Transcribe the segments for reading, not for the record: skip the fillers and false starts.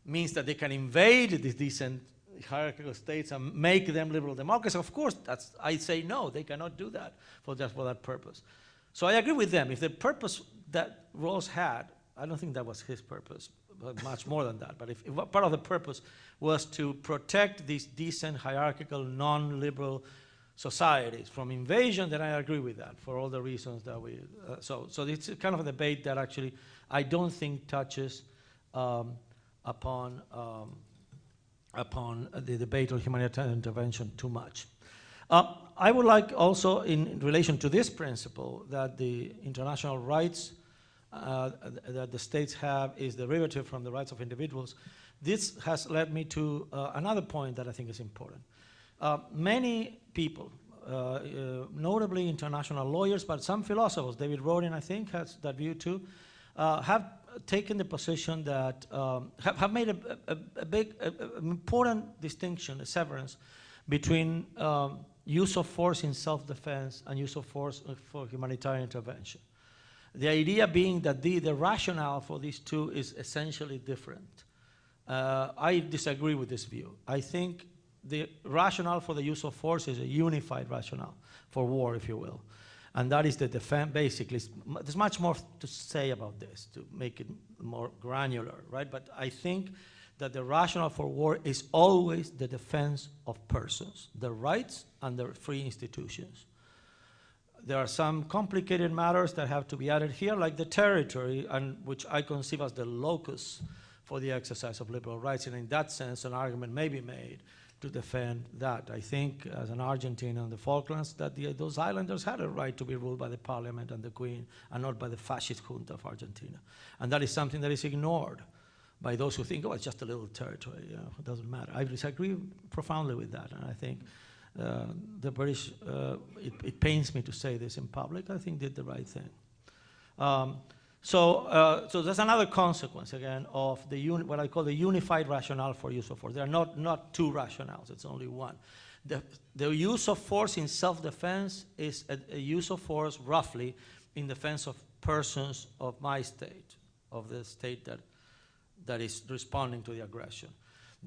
means that they can invade these decent hierarchical states and make them liberal democracies. Of course, I say no, they cannot do that for that purpose. So I agree with them. If the purpose that Rawls had, I don't think that was his purpose, but much more than that. But if part of the purpose was to protect these decent, hierarchical, non-liberal societies from invasion, then I agree with that for all the reasons that we. So it's kind of a debate that actually I don't think touches upon the debate on humanitarian intervention too much. I would like also, in relation to this principle, that the international rights that the states have is derivative from the rights of individuals. This has led me to another point that I think is important. Many people, notably international lawyers, but some philosophers, David Rodin, I think, has that view too, have taken the position that, have made a big, important distinction, a severance, between use of force in self-defense and use of force for humanitarian intervention. The idea being that the rationale for these two is essentially different. I disagree with this view. I think the rationale for the use of force is a unified rationale for war, if you will. And that is the defense, basically. There's much more to say about this, to make it more granular, right? But I think that the rationale for war is always the defense of persons, their rights and their free institutions. There are some complicated matters that have to be added here, like the territory, and which I conceive as the locus for the exercise of liberal rights. And in that sense, an argument may be made to defend that. I think, as an Argentine on the Falklands, that those islanders had a right to be ruled by the parliament and the queen, and not by the fascist junta of Argentina. And that is something that is ignored by those who think, oh, it's just a little territory, you know, it doesn't matter. I disagree profoundly with that, and I think the British, it pains me to say this in public, I think did the right thing. So there's another consequence, again, of what I call the unified rationale for use of force. There are not two rationales, it's only one. The use of force in self-defense is a use of force, roughly, in defense of persons of my state, of the state that is responding to the aggression.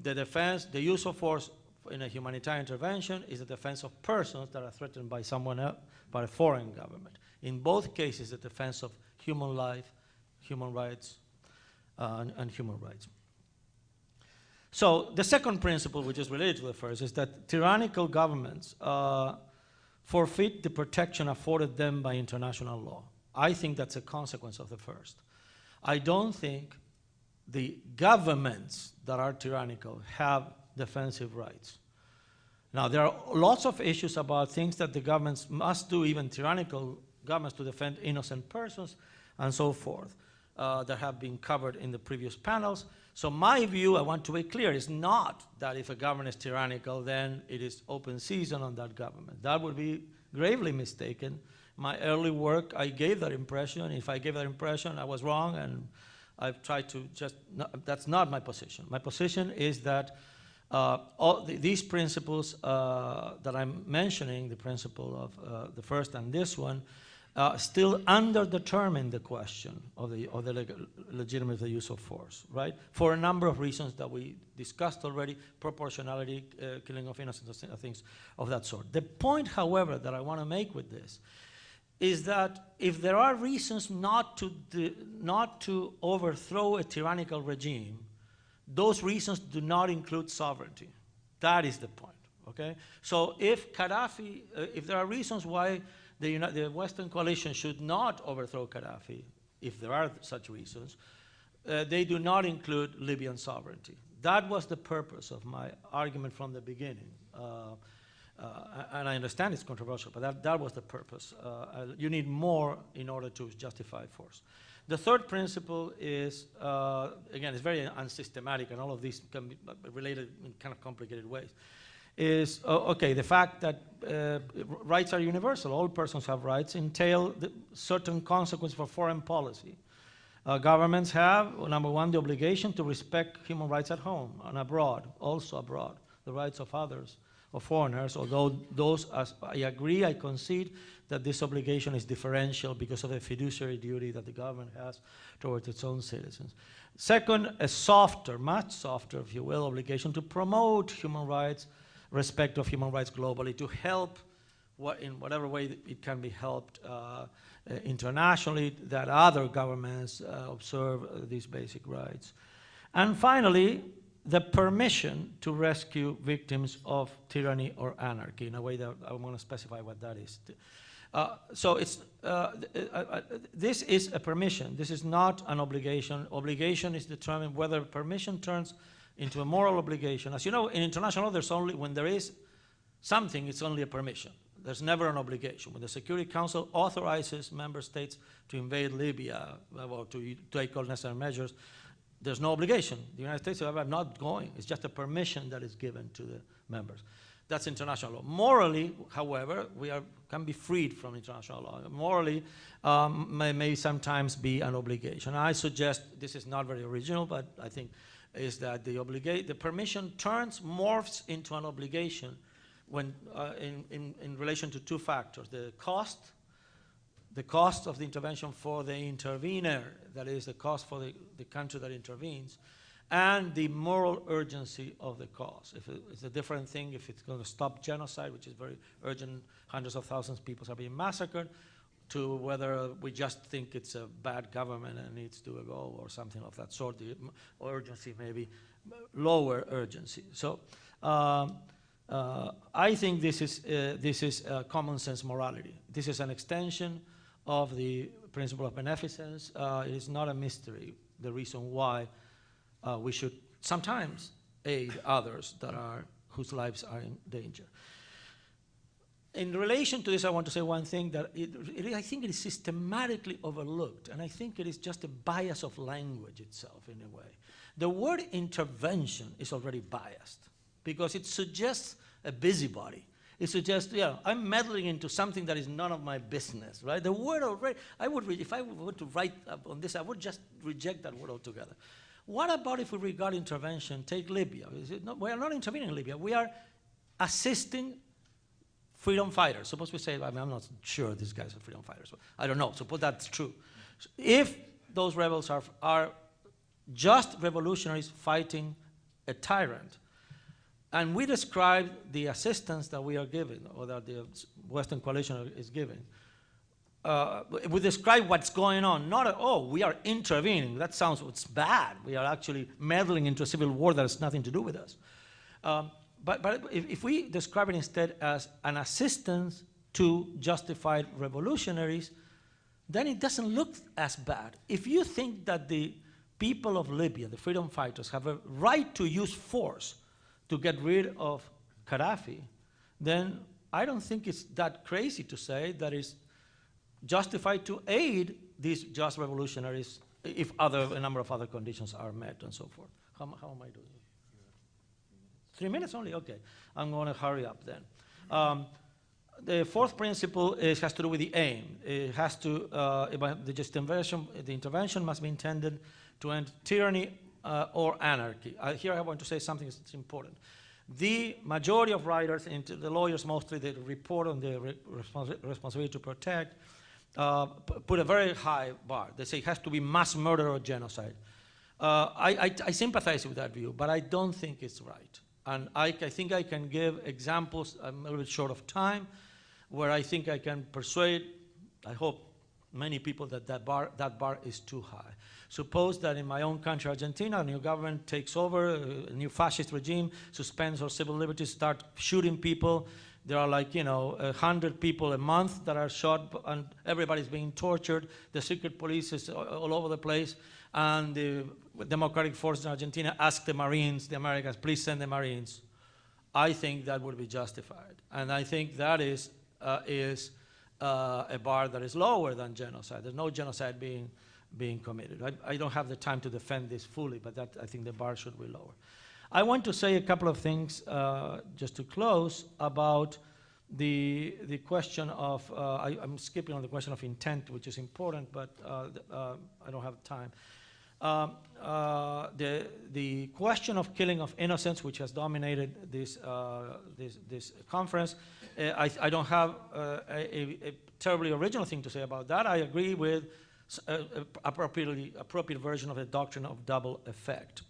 The use of force in a humanitarian intervention is the defense of persons that are threatened by someone else, by a foreign government. In both cases, the defense of human life, human rights, and human rights. So the second principle, which is related to the first, is that tyrannical governments forfeit the protection afforded them by international law. I think that's a consequence of the first. I don't think the governments that are tyrannical have defensive rights. Now, there are lots of issues about things that the governments must do, even tyrannical governments, to defend innocent persons and so forth, that have been covered in the previous panels. So my view, I want to be clear, is not that if a government is tyrannical, then it is open season on that government. That would be gravely mistaken. My early work, I gave that impression. If I gave that impression, I was wrong, and I've tried to just, that's not my position. My position is that these principles that I'm mentioning, the principle of the first and this one, still underdetermine the question of the legitimate use of force, right? For a number of reasons that we discussed already, proportionality, killing of innocents, things of that sort. The point, however, that I want to make with this is that if there are reasons not to overthrow a tyrannical regime, those reasons do not include sovereignty. That is the point, okay? So if Gaddafi, if there are reasons why the Western coalition should not overthrow Gaddafi, if there are such reasons, they do not include Libyan sovereignty. That was the purpose of my argument from the beginning. And I understand it's controversial, but that was the purpose. You need more in order to justify force. The third principle is, again, it's very unsystematic, and all of these can be related in kind of complicated ways, is, okay, the fact that rights are universal, all persons have rights, entail certain consequences for foreign policy. Governments have, number one, the obligation to respect human rights at home and abroad, also abroad, the rights of others, of foreigners, although those, as I agree, I concede that this obligation is differential because of the fiduciary duty that the government has towards its own citizens. Second, a softer, much softer, if you will, obligation to promote human rights, respect of human rights globally, to help in whatever way it can be helped internationally, that other governments observe these basic rights. And finally, the permission to rescue victims of tyranny or anarchy, in a way that I want to specify what that is. So this is a permission. This is not an obligation. Obligation is determined whether permission turns into a moral obligation. As you know, in international law, there's only, when there is something, it's only a permission. There's never an obligation. When the Security Council authorizes member states to invade Libya or to take all necessary measures, there's no obligation. The United States, however, are not going. It's just a permission that is given to the members. That's international law. Morally, however, can be freed from international law. Morally, may sometimes be an obligation. I suggest, this is not very original, but I think is that the permission morphs into an obligation when in relation to two factors: the cost of the intervention for the intervener, that is the cost for the country that intervenes, and the moral urgency of the cause. If it's a different thing if it's going to stop genocide, which is very urgent, hundreds of thousands of people are being massacred, to whether we just think it's a bad government and needs to go or something of that sort. The urgency may be lower urgency. So I think this is common sense morality. This is an extension of the principle of beneficence. It is not a mystery, the reason why we should sometimes aid others whose lives are in danger. In relation to this, I want to say one thing that I think it is systematically overlooked, and I think it is just a bias of language itself in a way. The word intervention is already biased because it suggests a busybody. It suggests, yeah, I'm meddling into something that is none of my business, right? The word already, if I were to write on this, I would just reject that word altogether. What about if we regard intervention, take Libya? We are not intervening in Libya. We are assisting freedom fighters. Suppose we say, I mean, I'm not sure these guys are freedom fighters. I don't know. Suppose that's true. So if those rebels are just revolutionaries fighting a tyrant, and we describe the assistance that we are giving, or that the Western coalition is giving, we describe what's going on, not, oh, we are intervening. That sounds bad. We are actually meddling into a civil war that has nothing to do with us. But if we describe it instead as an assistance to justified revolutionaries, then it doesn't look as bad. If you think that the people of Libya, the freedom fighters, have a right to use force to get rid of Gaddafi, then I don't think it's that crazy to say that it's justified to aid these just revolutionaries if a number of other conditions are met and so forth. How am I doing? 3 minutes only? Okay. I'm going to hurry up then. The fourth principle has to do with the aim. It has to, the intervention must be intended to end tyranny or anarchy. Here I want to say something that's important. The majority of writers, and the lawyers mostly, they report on the responsibility to protect, put a very high bar. They say it has to be mass murder or genocide. I sympathize with that view, but I don't think it's right. And I think I can give examples, I'm a little bit short of time, where I think I can persuade, I hope, many people that that bar is too high. Suppose that in my own country, Argentina, a new government takes over, a new fascist regime, suspends our civil liberties, start shooting people. There are 100 people a month that are shot, and everybody's being tortured. The secret police is all over the place. And the democratic forces in Argentina ask the Marines, the Americans, please send the Marines. I think that would be justified. And I think that is a bar that is lower than genocide. There's no genocide being committed. I don't have the time to defend this fully, but I think the bar should be lower. I want to say a couple of things just to close about the question of, I'm skipping on the question of intent, which is important, but I don't have time. The question of killing of innocents, which has dominated this conference, I don't have a terribly original thing to say about that. I agree with appropriate version of the doctrine of double effect,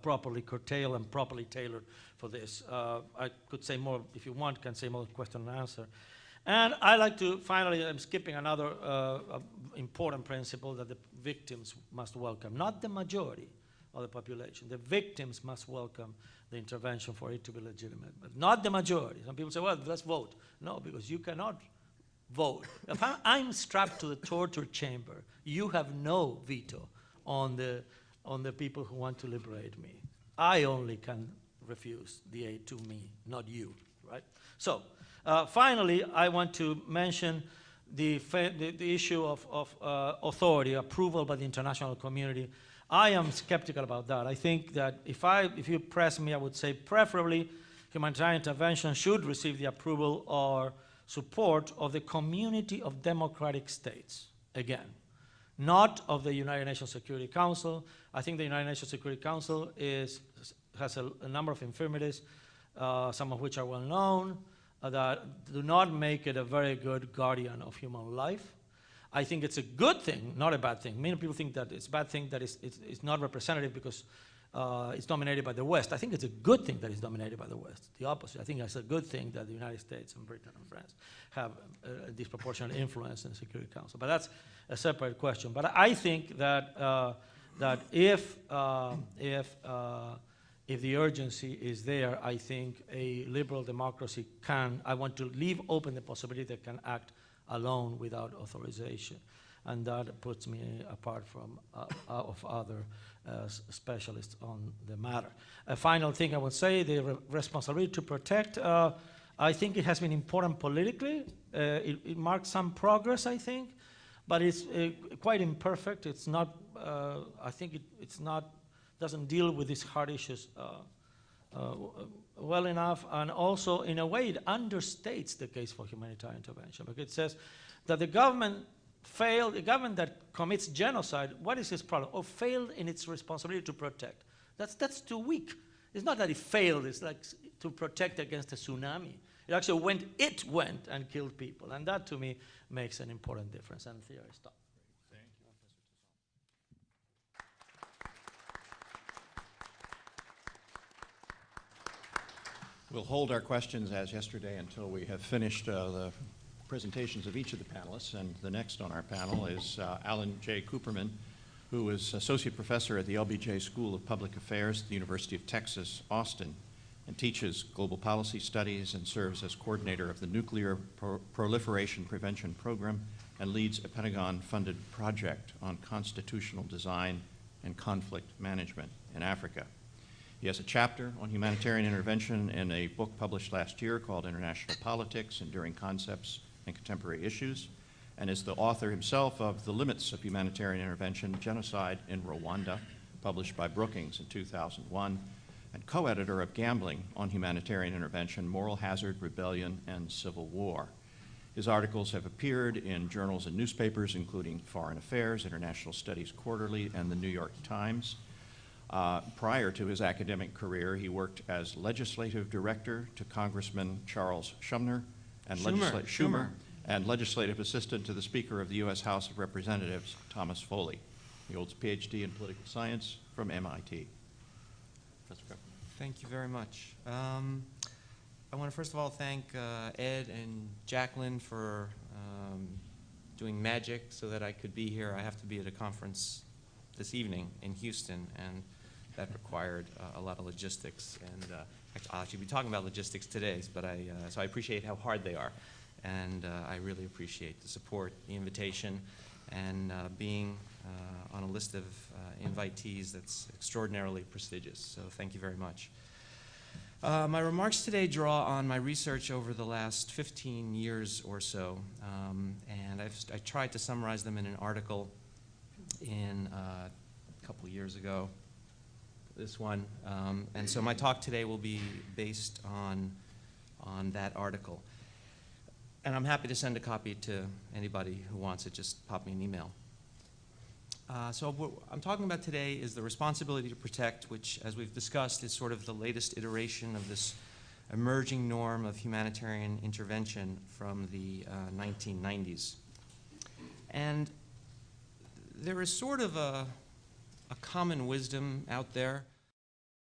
properly curtailed and properly tailored for this. I could say more if you want, can say more question and answer. And I like to, finally, I'm skipping another important principle that the victims must welcome, not the majority of the population. The victims must welcome the intervention for it to be legitimate, but not the majority. Some people say, well, let's vote. No, because you cannot vote. If I'm strapped to the torture chamber, you have no veto on the people who want to liberate me. I only can refuse the aid to me, not you, right? So, finally, I want to mention the issue of authority, approval by the international community. I am skeptical about that. I think that if you press me, I would say preferably humanitarian intervention should receive the approval or support of the community of democratic states, again, not of the United Nations Security Council. I think the United Nations Security Council has a number of infirmities, some of which are well known, that do not make it a very good guardian of human life. I think it's a good thing, not a bad thing. Many people think that it's a bad thing that it's not representative because it's dominated by the West. I think it's a good thing that it's dominated by the West. The opposite. I think it's a good thing that the United States and Britain and France have a disproportionate influence in the Security Council. But that's a separate question. But I think that if the urgency is there, I think a liberal democracy can, I want to leave open the possibility that can act alone without authorization. And that puts me apart from of other specialists on the matter. A final thing I would say, the responsibility to protect, I think it has been important politically. It marks some progress, I think, but it's quite imperfect. It's not, I think it's not, doesn't deal with these hard issues well enough, and also in a way it understates the case for humanitarian intervention, because it says that the government failed, a government that commits genocide, what is its problem? Or failed in its responsibility to protect. That's too weak. It's not that it failed, it's like to protect against a tsunami. It actually went and killed people, and that to me makes an important difference. And here I stop. Thank you, Professor. We'll hold our questions as yesterday until we have finished the presentations of each of the panelists. And the next on our panel is Alan J. Cooperman, who is Associate Professor at the LBJ School of Public Affairs at the University of Texas, Austin, and teaches global policy studies and serves as coordinator of the Nuclear Proliferation Prevention Program and leads a Pentagon-funded project on constitutional design and conflict management in Africa. He has a chapter on humanitarian intervention in a book published last year called International Politics, Enduring Concepts and Contemporary Issues, and is the author himself of The Limits of Humanitarian Intervention, Genocide in Rwanda, published by Brookings in 2001, and co-editor of Gambling on Humanitarian Intervention, Moral Hazard, Rebellion, and Civil War. His articles have appeared in journals and newspapers, including Foreign Affairs, International Studies Quarterly, and the New York Times. Prior to his academic career, he worked as legislative director to Congressman Charles Schumer and Schumer and legislative assistant to the Speaker of the U.S. House of Representatives, Thomas Foley. He holds a PhD in political science from MIT. Professor Cooperman. Thank you very much. I want to first of all thank Ed and Jacqueline for doing magic so that I could be here. I have to be at a conference this evening in Houston, and that required a lot of logistics. And I'll actually be talking about logistics today, but so I appreciate how hard they are. And I really appreciate the support, the invitation, and being on a list of invitees that's extraordinarily prestigious. So thank you very much. My remarks today draw on my research over the last 15 years or so, and I tried to summarize them in an article in a couple years ago, this one. And so my talk today will be based on that article. And I'm happy to send a copy to anybody who wants it. Just pop me an email. So what I'm talking about today is the responsibility to protect, which, as we've discussed, is sort of the latest iteration of this emerging norm of humanitarian intervention from the 1990s. And there is sort of a common wisdom out there